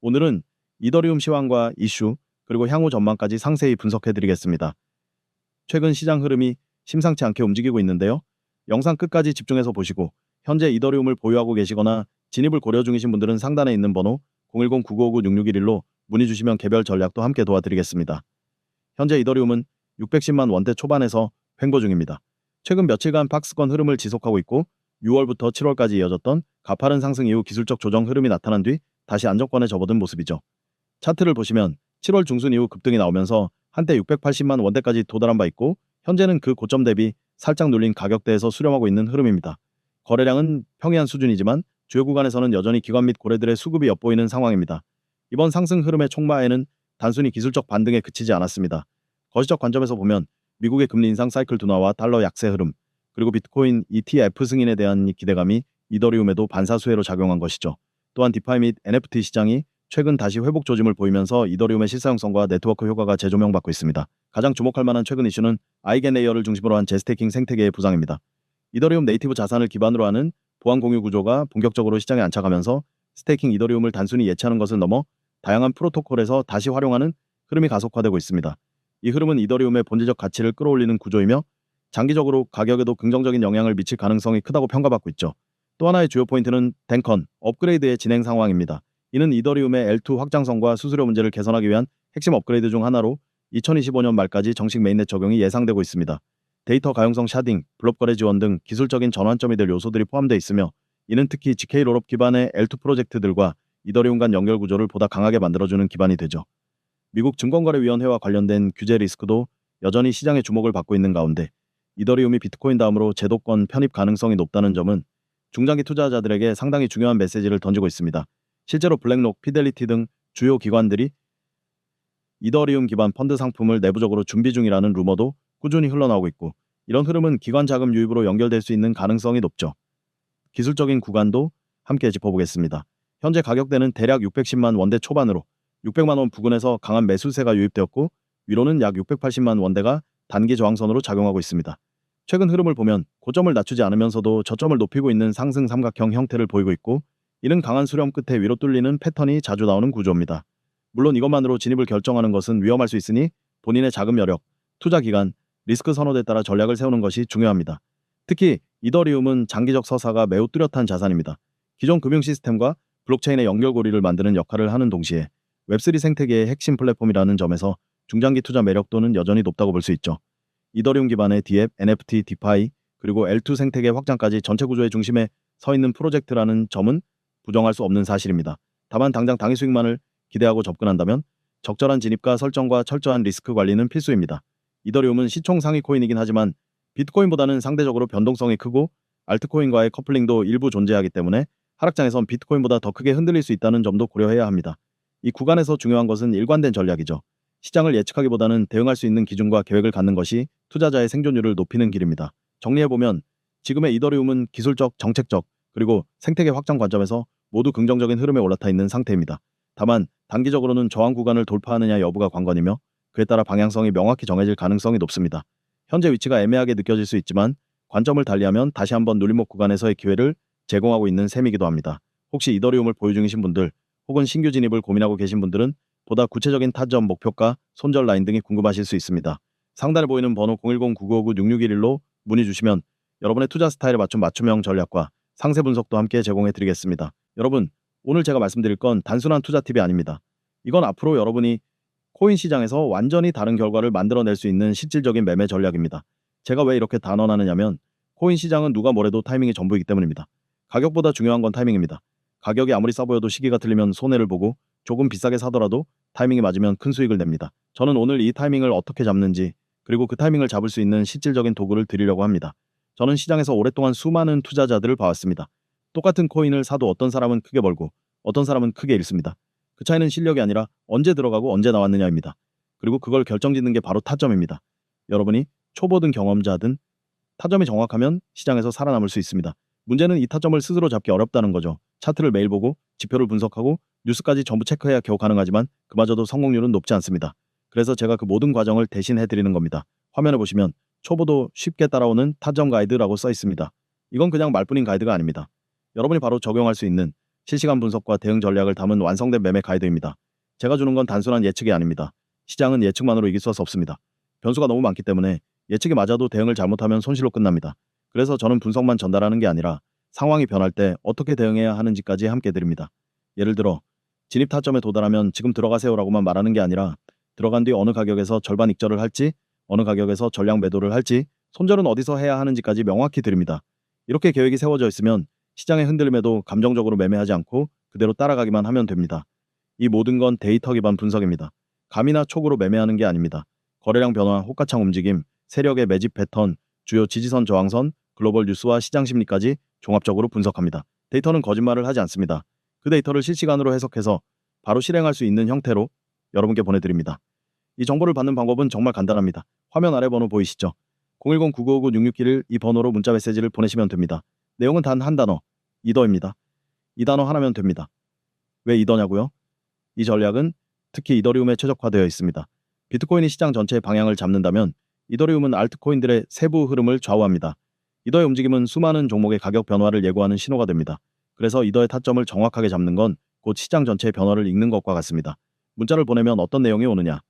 오늘은 이더리움 시황과 이슈, 그리고 향후 전망까지 상세히 분석해드리겠습니다. 최근 시장 흐름이 심상치 않게 움직이고 있는데요. 영상 끝까지 집중해서 보시고 현재 이더리움을 보유하고 계시거나 진입을 고려 중이신 분들은 상단에 있는 번호 010-9959-6611로 문의 주시면 개별 전략도 함께 도와드리겠습니다. 현재 이더리움은 610만 원대 초반에서 횡보 중입니다. 최근 며칠간 박스권 흐름을 지속하고 있고 6월부터 7월까지 이어졌던 가파른 상승 이후 기술적 조정 흐름이 나타난 뒤 다시 안정권에 접어든 모습이죠. 차트를 보시면 7월 중순 이후 급등이 나오면서 한때 680만 원대까지 도달한 바 있고 현재는 그 고점 대비 살짝 눌린 가격대에서 수렴하고 있는 흐름입니다. 거래량은 평이한 수준이지만 주요 구간에서는 여전히 기관 및 고래들의 수급이 엿보이는 상황입니다. 이번 상승 흐름의 촉마에는 단순히 기술적 반등에 그치지 않았습니다. 거시적 관점에서 보면 미국의 금리 인상 사이클 둔화와 달러 약세 흐름, 그리고 비트코인 ETF 승인에 대한 기대감이 이더리움에도 반사수혜로 작용한 것이죠. 또한 디파이 및 NFT 시장이 최근 다시 회복 조짐을 보이면서 이더리움의 실사용성과 네트워크 효과가 재조명받고 있습니다. 가장 주목할 만한 최근 이슈는 아이겐 레이어를 중심으로 한 제스테이킹 생태계의 부상입니다. 이더리움 네이티브 자산을 기반으로 하는 보안 공유 구조가 본격적으로 시장에 안착하면서 스테이킹 이더리움을 단순히 예치하는 것을 넘어 다양한 프로토콜에서 다시 활용하는 흐름이 가속화되고 있습니다. 이 흐름은 이더리움의 본질적 가치를 끌어올리는 구조이며 장기적으로 가격에도 긍정적인 영향을 미칠 가능성이 크다고 평가받고 있죠. 또 하나의 주요 포인트는 댕컨 업그레이드의 진행 상황입니다. 이는 이더리움의 L2 확장성과 수수료 문제를 개선하기 위한 핵심 업그레이드 중 하나로 2025년 말까지 정식 메인넷 적용이 예상되고 있습니다. 데이터 가용성 샤딩, 블록 거래 지원 등 기술적인 전환점이 될 요소들이 포함되어 있으며 이는 특히 GK 롤업 기반의 L2 프로젝트들과 이더리움 간 연결 구조를 보다 강하게 만들어주는 기반이 되죠. 미국 증권거래위원회와 관련된 규제 리스크도 여전히 시장의 주목을 받고 있는 가운데 이더리움이 비트코인 다음으로 제도권 편입 가능성이 높다는 점은 중장기 투자자들에게 상당히 중요한 메시지를 던지고 있습니다. 실제로 블랙록, 피델리티 등 주요 기관들이 이더리움 기반 펀드 상품을 내부적으로 준비 중이라는 루머도 꾸준히 흘러나오고 있고 이런 흐름은 기관 자금 유입으로 연결될 수 있는 가능성이 높죠. 기술적인 구간도 함께 짚어보겠습니다. 현재 가격대는 대략 610만 원대 초반으로 600만 원 부근에서 강한 매수세가 유입되었고 위로는 약 680만 원대가 단기 저항선으로 작용하고 있습니다. 최근 흐름을 보면 고점을 낮추지 않으면서도 저점을 높이고 있는 상승 삼각형 형태를 보이고 있고 이는 강한 수렴 끝에 위로 뚫리는 패턴이 자주 나오는 구조입니다. 물론 이것만으로 진입을 결정하는 것은 위험할 수 있으니 본인의 자금 여력, 투자 기간, 리스크 선호도에 따라 전략을 세우는 것이 중요합니다. 특히 이더리움은 장기적 서사가 매우 뚜렷한 자산입니다. 기존 금융 시스템과 블록체인의 연결고리를 만드는 역할을 하는 동시에 웹3 생태계의 핵심 플랫폼이라는 점에서 중장기 투자 매력도는 여전히 높다고 볼 수 있죠. 이더리움 기반의 DApp, NFT, 디파이, 그리고 L2 생태계 확장까지 전체 구조의 중심에 서 있는 프로젝트라는 점은 부정할 수 없는 사실입니다. 다만 당장 당일 수익만을 기대하고 접근한다면 적절한 진입과 설정과 철저한 리스크 관리는 필수입니다. 이더리움은 시총 상위 코인이긴 하지만 비트코인보다는 상대적으로 변동성이 크고 알트코인과의 커플링도 일부 존재하기 때문에 하락장에선 비트코인보다 더 크게 흔들릴 수 있다는 점도 고려해야 합니다. 이 구간에서 중요한 것은 일관된 전략이죠. 시장을 예측하기보다는 대응할 수 있는 기준과 계획을 갖는 것이 투자자의 생존율을 높이는 길입니다. 정리해보면 지금의 이더리움은 기술적, 정책적, 그리고 생태계 확장 관점에서 모두 긍정적인 흐름에 올라타 있는 상태입니다. 다만 단기적으로는 저항 구간을 돌파하느냐 여부가 관건이며 그에 따라 방향성이 명확히 정해질 가능성이 높습니다. 현재 위치가 애매하게 느껴질 수 있지만 관점을 달리하면 다시 한번 눌림목 구간에서의 기회를 제공하고 있는 셈이기도 합니다. 혹시 이더리움을 보유 중이신 분들 혹은 신규 진입을 고민하고 계신 분들은 보다 구체적인 타점, 목표가, 손절 라인 등이 궁금하실 수 있습니다. 상단에 보이는 번호 010-9959-6611로 문의 주시면 여러분의 투자 스타일에 맞춘 맞춤형 전략과 상세 분석도 함께 제공해 드리겠습니다. 여러분, 오늘 제가 말씀드릴 건 단순한 투자 팁이 아닙니다. 이건 앞으로 여러분이 코인 시장에서 완전히 다른 결과를 만들어낼 수 있는 실질적인 매매 전략입니다. 제가 왜 이렇게 단언하느냐면 코인 시장은 누가 뭐래도 타이밍이 전부이기 때문입니다. 가격보다 중요한 건 타이밍입니다. 가격이 아무리 싸 보여도 시기가 틀리면 손해를 보고 조금 비싸게 사더라도 타이밍이 맞으면 큰 수익을 냅니다. 저는 오늘 이 타이밍을 어떻게 잡는지 그리고 그 타이밍을 잡을 수 있는 실질적인 도구를 드리려고 합니다. 저는 시장에서 오랫동안 수많은 투자자들을 봐왔습니다. 똑같은 코인을 사도 어떤 사람은 크게 벌고 어떤 사람은 크게 잃습니다. 그 차이는 실력이 아니라 언제 들어가고 언제 나왔느냐입니다. 그리고 그걸 결정짓는 게 바로 타점입니다. 여러분이 초보든 경험자든 타점이 정확하면 시장에서 살아남을 수 있습니다. 문제는 이 타점을 스스로 잡기 어렵다는 거죠. 차트를 매일 보고 지표를 분석하고 뉴스까지 전부 체크해야 겨우 가능하지만 그마저도 성공률은 높지 않습니다. 그래서 제가 그 모든 과정을 대신 해드리는 겁니다. 화면에 보시면 초보도 쉽게 따라오는 타점 가이드라고 써 있습니다. 이건 그냥 말뿐인 가이드가 아닙니다. 여러분이 바로 적용할 수 있는 실시간 분석과 대응 전략을 담은 완성된 매매 가이드입니다. 제가 주는 건 단순한 예측이 아닙니다. 시장은 예측만으로 이길 수 없습니다. 변수가 너무 많기 때문에 예측이 맞아도 대응을 잘못하면 손실로 끝납니다. 그래서 저는 분석만 전달하는 게 아니라 상황이 변할 때 어떻게 대응해야 하는지까지 함께 드립니다. 예를 들어 진입 타점에 도달하면 지금 들어가세요라고만 말하는 게 아니라 들어간 뒤 어느 가격에서 절반 익절을 할지, 어느 가격에서 전량 매도를 할지, 손절은 어디서 해야 하는지까지 명확히 드립니다. 이렇게 계획이 세워져 있으면 시장의 흔들림에도 감정적으로 매매하지 않고 그대로 따라가기만 하면 됩니다. 이 모든 건 데이터 기반 분석입니다. 감이나 촉으로 매매하는 게 아닙니다. 거래량 변화, 호가창 움직임, 세력의 매집 패턴, 주요 지지선 저항선, 글로벌 뉴스와 시장 심리까지 종합적으로 분석합니다. 데이터는 거짓말을 하지 않습니다. 그 데이터를 실시간으로 해석해서 바로 실행할 수 있는 형태로 여러분께 보내드립니다. 이 정보를 받는 방법은 정말 간단합니다. 화면 아래 번호 보이시죠? 010-9959-6671 이 번호로 문자 메시지를 보내시면 됩니다. 내용은 단 한 단어, 이더입니다. 이 단어 하나면 됩니다. 왜 이더냐고요? 이 전략은 특히 이더리움에 최적화되어 있습니다. 비트코인이 시장 전체의 방향을 잡는다면 이더리움은 알트코인들의 세부 흐름을 좌우합니다. 이더의 움직임은 수많은 종목의 가격 변화를 예고하는 신호가 됩니다. 그래서 이더의 타점을 정확하게 잡는 건 곧 시장 전체의 변화를 읽는 것과 같습니다. 문자를 보내면 어떤 내용이 오느냐?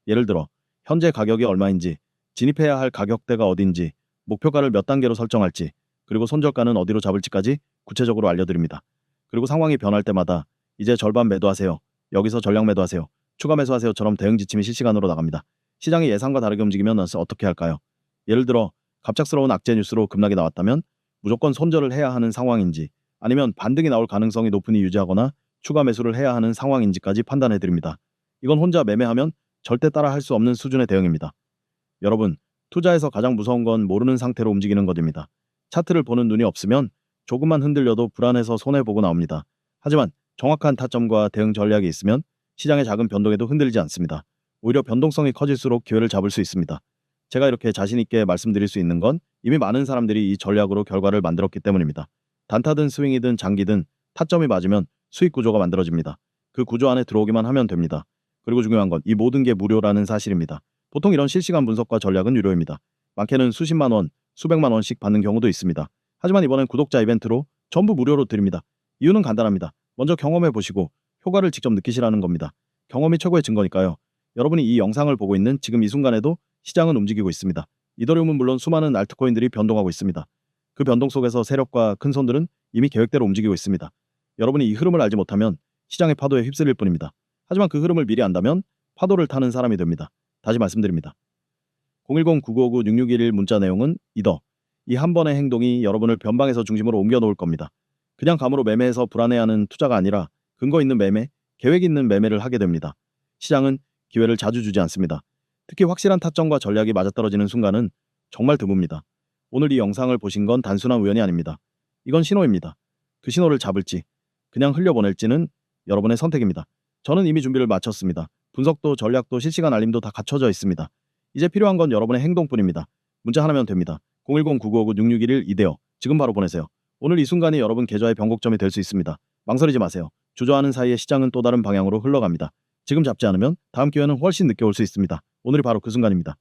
예를 들어 현재 가격이 얼마인지, 진입해야 할 가격대가 어딘지, 목표가를 몇 단계로 설정할지, 그리고 손절가는 어디로 잡을지까지 구체적으로 알려드립니다. 그리고 상황이 변할 때마다 이제 절반 매도하세요, 여기서 전량 매도하세요, 추가 매수하세요처럼 대응 지침이 실시간으로 나갑니다. 시장이 예상과 다르게 움직이면 어떻게 할까요? 예를 들어 갑작스러운 악재 뉴스로 급락이 나왔다면 무조건 손절을 해야 하는 상황인지, 아니면 반등이 나올 가능성이 높으니 유지하거나 추가 매수를 해야 하는 상황인지까지 판단해 드립니다. 이건 혼자 매매하면 절대 따라 할 수 없는 수준의 대응입니다. 여러분, 투자에서 가장 무서운 건 모르는 상태로 움직이는 것입니다. 차트를 보는 눈이 없으면 조금만 흔들려도 불안해서 손해보고 나옵니다. 하지만 정확한 타점과 대응 전략이 있으면 시장의 작은 변동에도 흔들리지 않습니다. 오히려 변동성이 커질수록 기회를 잡을 수 있습니다. 제가 이렇게 자신 있게 말씀드릴 수 있는 건 이미 많은 사람들이 이 전략으로 결과를 만들었기 때문입니다. 단타든 스윙이든 장기든 타점이 맞으면 수익 구조가 만들어집니다. 그 구조 안에 들어오기만 하면 됩니다. 그리고 중요한 건 이 모든 게 무료라는 사실입니다. 보통 이런 실시간 분석과 전략은 유료입니다. 많게는 수십만 원, 수백만 원씩 받는 경우도 있습니다. 하지만 이번엔 구독자 이벤트로 전부 무료로 드립니다. 이유는 간단합니다. 먼저 경험해 보시고 효과를 직접 느끼시라는 겁니다. 경험이 최고의 증거니까요. 여러분이 이 영상을 보고 있는 지금 이 순간에도 시장은 움직이고 있습니다. 이더리움은 물론 수많은 알트코인들이 변동하고 있습니다. 그 변동 속에서 세력과 큰 손들은 이미 계획대로 움직이고 있습니다. 여러분이 이 흐름을 알지 못하면 시장의 파도에 휩쓸릴 뿐입니다. 하지만 그 흐름을 미리 안다면 파도를 타는 사람이 됩니다. 다시 말씀드립니다. 010-9959-6611 문자 내용은 이더. 이 한 번의 행동이 여러분을 변방에서 중심으로 옮겨 놓을 겁니다. 그냥 감으로 매매해서 불안해하는 투자가 아니라 근거 있는 매매, 계획 있는 매매를 하게 됩니다. 시장은 기회를 자주 주지 않습니다. 특히 확실한 타점과 전략이 맞아떨어지는 순간은 정말 드뭅니다. 오늘 이 영상을 보신 건 단순한 우연이 아닙니다. 이건 신호입니다. 그 신호를 잡을지, 그냥 흘려보낼지는 여러분의 선택입니다. 저는 이미 준비를 마쳤습니다. 분석도 전략도 실시간 알림도 다 갖춰져 있습니다. 이제 필요한 건 여러분의 행동뿐입니다. 문자 하나면 됩니다. 010-9959-6611 이대요. 지금 바로 보내세요. 오늘 이 순간이 여러분 계좌의 변곡점이 될 수 있습니다. 망설이지 마세요. 주저하는 사이에 시장은 또 다른 방향으로 흘러갑니다. 지금 잡지 않으면 다음 기회는 훨씬 늦게 올 수 있습니다. 오늘이 바로 그 순간입니다.